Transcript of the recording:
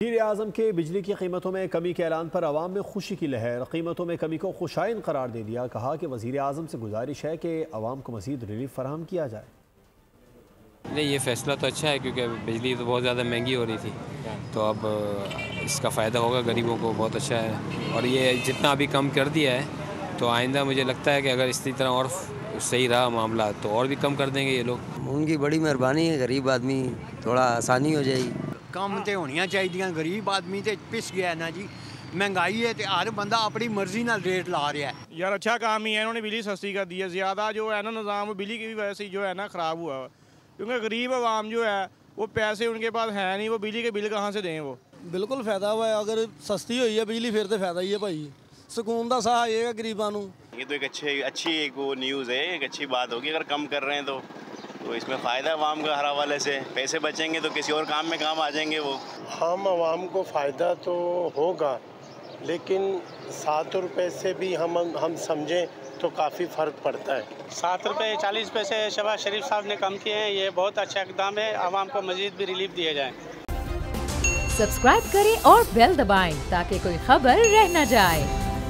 वज़ीर-ए-आज़म के बिजली की कीमतों में कमी के ऐलान पर अवाम में खुशी की लहर। कीमतों में कमी को खुशाइन करार दे दिया। कहा कि वज़ीर-ए-आज़म से गुजारिश है कि अवाम को मज़ीद रिलीफ फराहम किया जाए। नहीं, ये फ़ैसला तो अच्छा है क्योंकि बिजली तो बहुत ज़्यादा महंगी हो रही थी, तो अब इसका फ़ायदा होगा गरीबों को, बहुत अच्छा है। और ये जितना अभी कम कर दिया है तो आइंदा मुझे लगता है कि अगर इसी तरह और सही रहा मामला तो और भी कम कर देंगे ये लोग। उनकी बड़ी मेहरबानी है, गरीब आदमी थोड़ा आसानी हो जाएगी। कम तो होनियां चाहिए, गरीब आदमी तो पिस गया है ना जी। महंगाई है तो हर बंदा अपनी मर्जी नाल रेट ला रहा है। यार अच्छा काम ही है, इन्होंने बिजली सस्ती कर दी है। ज़्यादा जो है ना निज़ाम बिजली की वजह से जो है ना ख़राब हुआ है, क्योंकि गरीब आवाम जो है वो पैसे उनके पास है नहीं, वो बिजली के बिल कहाँ से दें। वो बिल्कुल फायदा हुआ है, अगर सस्ती हुई है बिजली फिर तो फायदा ही है भाई। सुकून का साह ये है गरीबों को। ये तो एक अच्छी एक वो न्यूज़ है, एक अच्छी बात होगी। अगर कम कर रहे हैं तो इसमें फ़ायदा आवाम का हर हवाले से। पैसे बचेंगे तो किसी और काम में काम आ जाएंगे वो। हम आवाम को फ़ायदा तो होगा, लेकिन 7 रुपये से भी हम समझें तो काफ़ी फ़र्क पड़ता है। 7 रुपये 40 पैसे शहबाज शरीफ साहब ने कम किए हैं, ये बहुत अच्छा इक़दाम है। आवाम को मज़ीद भी रिलीफ दिए जाए। सब्सक्राइब करें और बेल दबाएं ताकि कोई खबर रह न जाए।